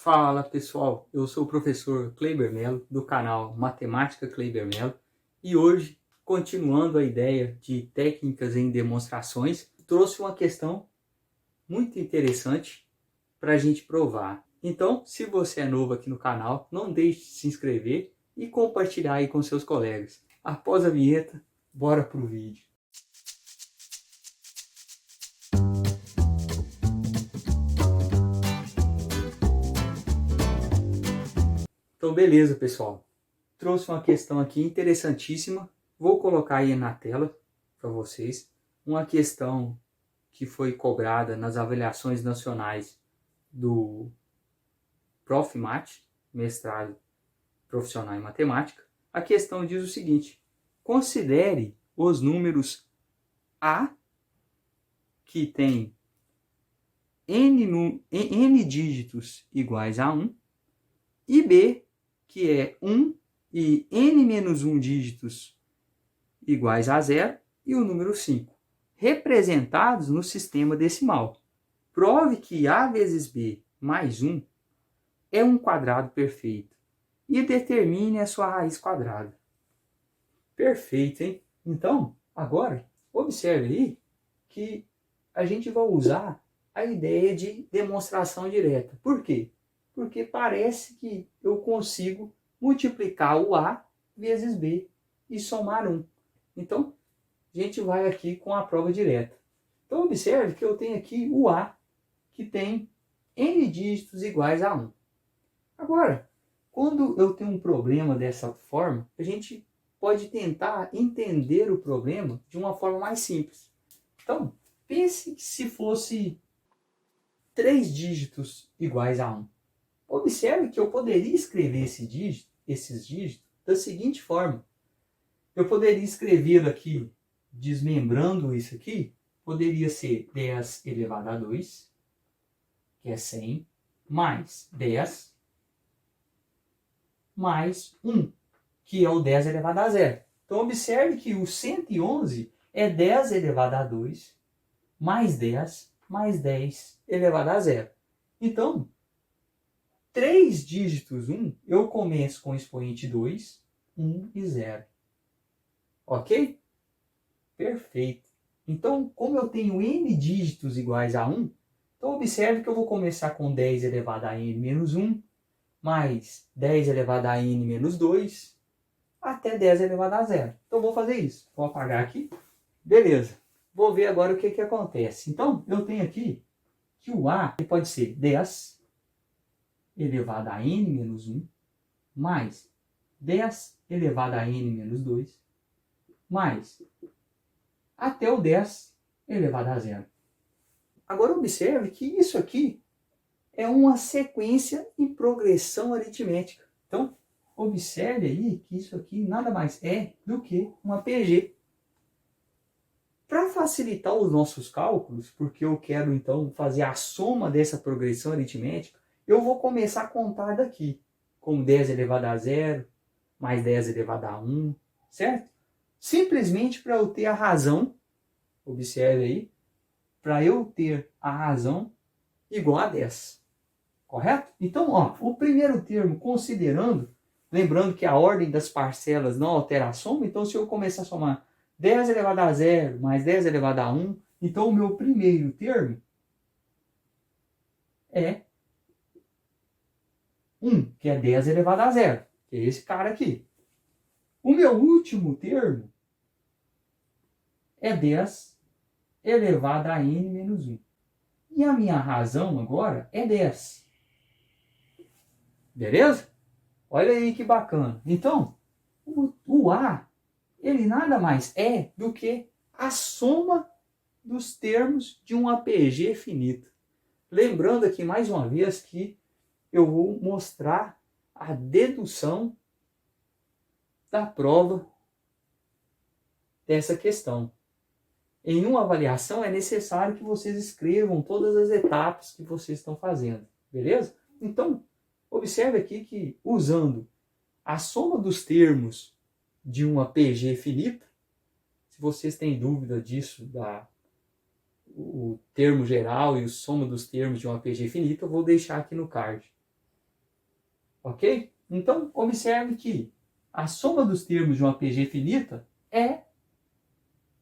Fala pessoal, eu sou o professor Kleiber Melo do canal Matemática Kleiber Melo e hoje, continuando a ideia de técnicas em demonstrações, trouxe uma questão muito interessante para a gente provar. Então, se você é novo aqui no canal, não deixe de se inscrever e compartilhar aí com seus colegas. Após a vinheta, bora pro vídeo. Então, beleza, pessoal. Trouxe uma questão aqui interessantíssima. Vou colocar aí na tela para vocês. Uma questão que foi cobrada nas avaliações nacionais do ProfMat, mestrado profissional em matemática. A questão diz o seguinte: considere os números A, que tem n dígitos iguais a 1, e B, que é 1 e n menos 1 dígitos iguais a 0, e o número 5, representados no sistema decimal. Prove que A vezes B mais 1 é um quadrado perfeito e determine a sua raiz quadrada. Perfeito, hein? Então, agora, observe aí que a gente vai usar a ideia de demonstração direta. Por quê? Porque parece que eu consigo multiplicar o A vezes B e somar 1. Então, a gente vai aqui com a prova direta. Então, observe que eu tenho aqui o A, que tem n dígitos iguais a 1. Agora, quando eu tenho um problema dessa forma, a gente pode tentar entender o problema de uma forma mais simples. Então, pense que se fosse 3 dígitos iguais a 1. Observe que eu poderia escrever esses dígitos da seguinte forma. Eu poderia escrever aqui, desmembrando isso aqui, poderia ser 10 elevado a 2, que é 100, mais 10, mais 1, que é o 10 elevado a 0. Então, observe que o 111 é 10 elevado a 2, mais 10, mais 10 elevado a 0. Então, 3 dígitos 1, eu começo com o expoente 2, 1 e 0. Ok? Perfeito. Então, como eu tenho n dígitos iguais a 1, então observe que eu vou começar com 10 elevado a n menos 1, mais 10 elevado a n menos 2, até 10 elevado a 0. Então, vou fazer isso. Vou apagar aqui. Beleza. Vou ver agora o que acontece. Então, eu tenho aqui que o A pode ser 10 elevado a n menos 1, mais 10 elevado a n menos 2, mais até o 10 elevado a 0. Agora observe que isso aqui é uma sequência em progressão aritmética. Então, observe aí que isso aqui nada mais é do que uma PG. Para facilitar os nossos cálculos, porque eu quero então fazer a soma dessa progressão aritmética, eu vou começar a contar daqui, como 10 elevado a 0, mais 10 elevado a 1, certo? Simplesmente para eu ter a razão, observe aí, para eu ter a razão igual a 10. Correto? Então, ó, o primeiro termo, considerando, lembrando que a ordem das parcelas não altera a soma, então se eu começar a somar 10 elevado a 0 mais 10 elevado a 1, então o meu primeiro termo é 1, que é 10 elevado a 0, que é esse cara aqui. O meu último termo é 10 elevado a n menos 1. E a minha razão agora é 10. Beleza? Olha aí que bacana. Então, o A, ele nada mais é do que a soma dos termos de um APG finito. Lembrando aqui mais uma vez que eu vou mostrar a dedução da prova dessa questão. Em uma avaliação é necessário que vocês escrevam todas as etapas que vocês estão fazendo. Beleza? Então, observe aqui que usando a soma dos termos de uma PG finita, se vocês têm dúvida disso, o termo geral e a soma dos termos de uma PG finita, eu vou deixar aqui no card. Ok? Então, observe que a soma dos termos de uma PG finita é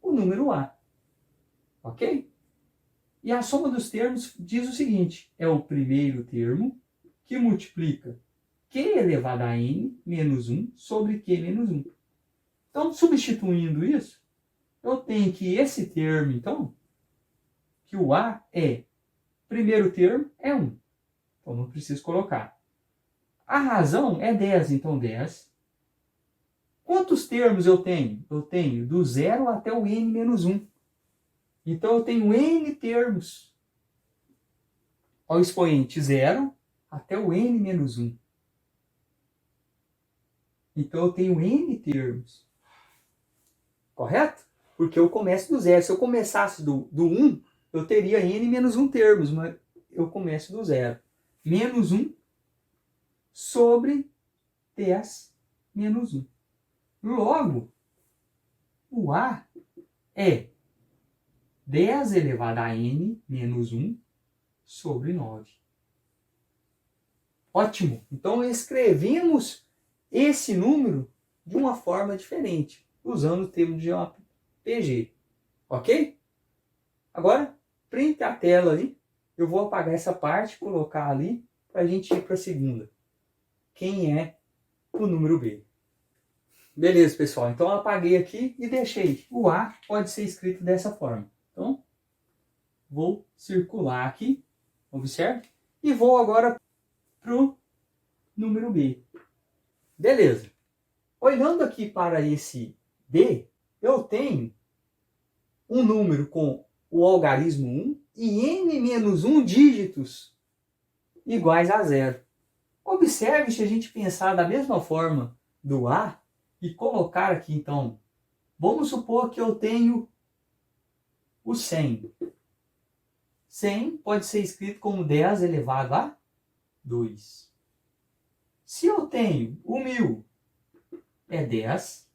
o número A. Ok? E a soma dos termos diz o seguinte, é o primeiro termo que multiplica Q elevado a N menos 1 sobre Q menos 1. Então, substituindo isso, eu tenho que esse termo, então, que o A é, primeiro termo é 1. Então, não preciso colocar. A razão é 10, então 10. Quantos termos eu tenho? Eu tenho do 0 até o N menos 1. Então, eu tenho N termos. Ao expoente 0 até o N menos 1. Então, eu tenho N termos. Correto? Porque eu começo do 0. Se eu começasse do 1, eu teria N menos 1 termos, mas eu começo do 0. Menos 1 sobre 10 menos 1. Logo, o A é 10 elevado a N menos 1 sobre 9. Ótimo! Então, escrevemos esse número de uma forma diferente, usando o termo de PG. Ok? Agora, print a tela aí. Eu vou apagar essa parte, colocar ali, para a gente ir para a segunda. Quem é o número B? Beleza, pessoal. Então, eu apaguei aqui e deixei. O A pode ser escrito dessa forma. Então, vou circular aqui, observe, e vou agora para o número B. Beleza. Olhando aqui para esse B, eu tenho um número com o algarismo 1 e n menos 1 dígitos iguais a 0. Observe se a gente pensar da mesma forma do A e colocar aqui, então, vamos supor que eu tenho o 100. 100 pode ser escrito como 10 elevado a 2. Se eu tenho o 1000, é 10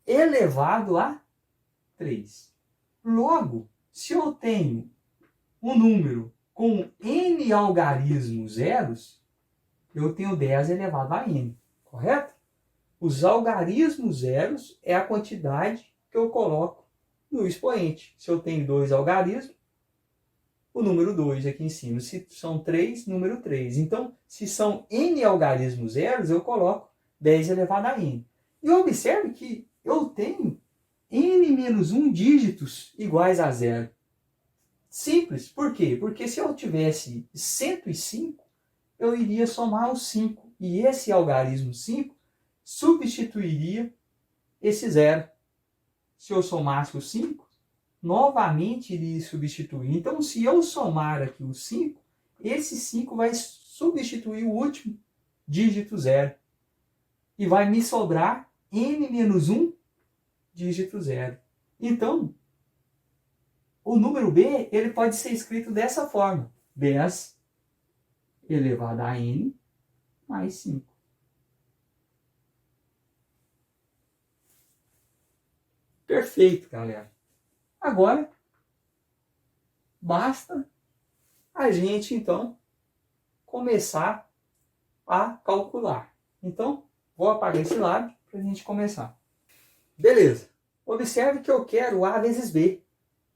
elevado a 3. Logo, se eu tenho um número com n algarismos zeros, eu tenho 10 elevado a n, correto? Os algarismos zeros é a quantidade que eu coloco no expoente. Se eu tenho 2 algarismos, o número 2 aqui em cima. Se são 3, número 3. Então, se são n algarismos zeros, eu coloco 10 elevado a n. E observe que eu tenho n menos 1 dígitos iguais a 0. Simples. Por quê? Porque se eu tivesse 105, eu iria somar os 5. E esse algarismo 5 substituiria esse 0. Se eu somasse os 5, novamente iria substituir. Então, se eu somar aqui os 5, esse 5 vai substituir o último dígito 0. E vai me sobrar n menos 1 dígito 0. Então, o número B ele pode ser escrito dessa forma. 10 elevado a n mais 5. Perfeito, galera. Agora, basta a gente, então, começar a calcular. Então, vou apagar esse lado para a gente começar. Beleza. Observe que eu quero A vezes B,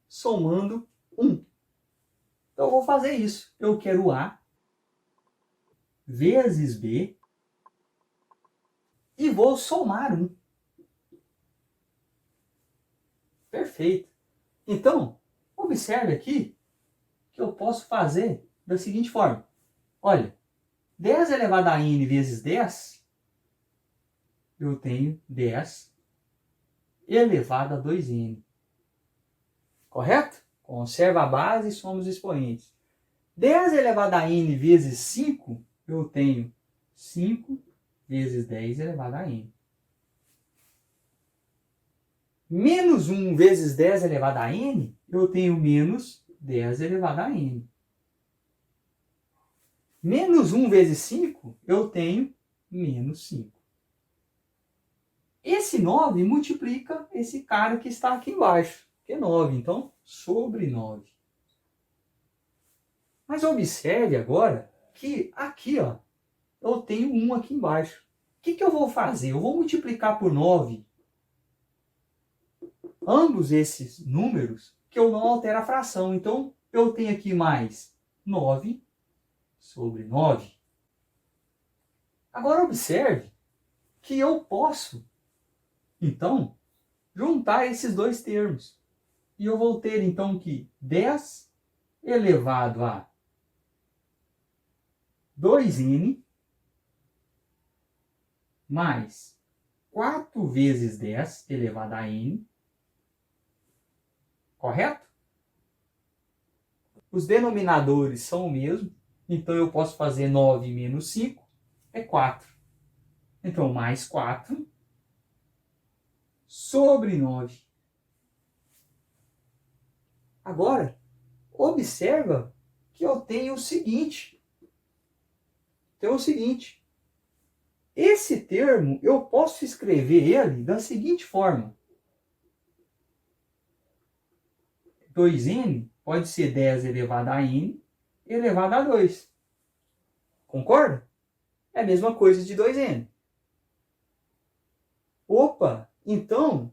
somando 1. Então, eu vou fazer isso. Eu quero A vezes B e vou somar 1. Perfeito. Então, observe aqui que eu posso fazer da seguinte forma. Olha, 10 elevado a n vezes 10, eu tenho 10 elevado a 2n. Correto? Conserva a base e soma os expoentes. 10 elevado a n vezes 5, eu tenho 5 vezes 10 elevado a n. Menos 1 vezes 10 elevado a n, eu tenho menos 10 elevado a n. Menos 1 vezes 5, eu tenho menos 5. Esse 9 multiplica esse cara que está aqui embaixo, que é 9. Então, sobre 9. Mas observe agora que aqui, ó, eu tenho 1 aqui embaixo. O que eu vou fazer? Eu vou multiplicar por 9 ambos esses números, que eu não altero a fração. Então, eu tenho aqui mais 9 sobre 9. Agora, observe que eu posso, então, juntar esses dois termos. E eu vou ter, então, que 10 elevado a 2n mais 4 vezes 10 elevado a n. Correto? Os denominadores são o mesmo. Então, eu posso fazer 9 menos 5 é 4. Então, mais 4 sobre 9. Agora, observa que eu tenho o seguinte. Esse termo, eu posso escrever ele da seguinte forma. 2n pode ser 10 elevado a n elevado a 2. Concorda? É a mesma coisa de 2n. Opa, então,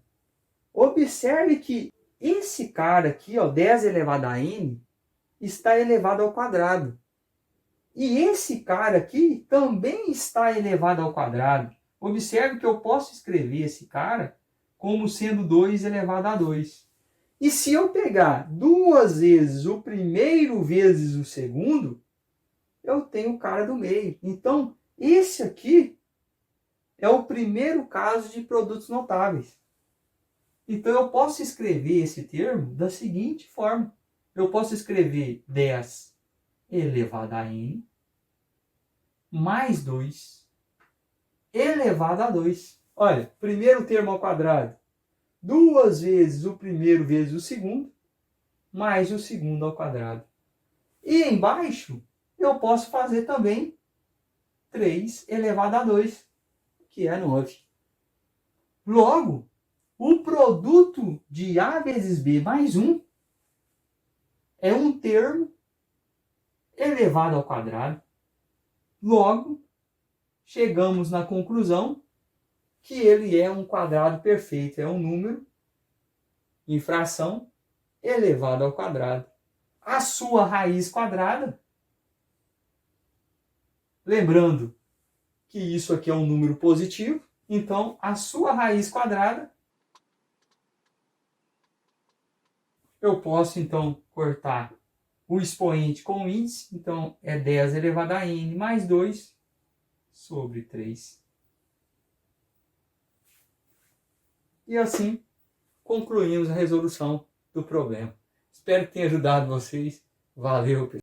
observe que esse cara aqui, ó, 10 elevado a n, está elevado ao quadrado. E esse cara aqui também está elevado ao quadrado. Observe que eu posso escrever esse cara como sendo 2 elevado a 2. E se eu pegar 2 vezes o primeiro vezes o segundo, eu tenho o cara do meio. Então, esse aqui é o primeiro caso de produtos notáveis. Então, eu posso escrever esse termo da seguinte forma. Eu posso escrever 10 elevado a n mais 2 elevado a 2. Olha, primeiro termo ao quadrado. 2 vezes o primeiro vezes o segundo, mais o segundo ao quadrado. E embaixo, eu posso fazer também 3 elevado a 2, que é 9. Logo, o produto de A vezes B mais 1 é um termo elevado ao quadrado. Logo, chegamos na conclusão que ele é um quadrado perfeito, é um número em fração elevado ao quadrado. A sua raiz quadrada, lembrando que isso aqui é um número positivo, então a sua raiz quadrada, eu posso então cortar o expoente com o índice, então é 10 elevado a n mais 2 sobre 3. E assim concluímos a resolução do problema. Espero que tenha ajudado vocês. Valeu, pessoal.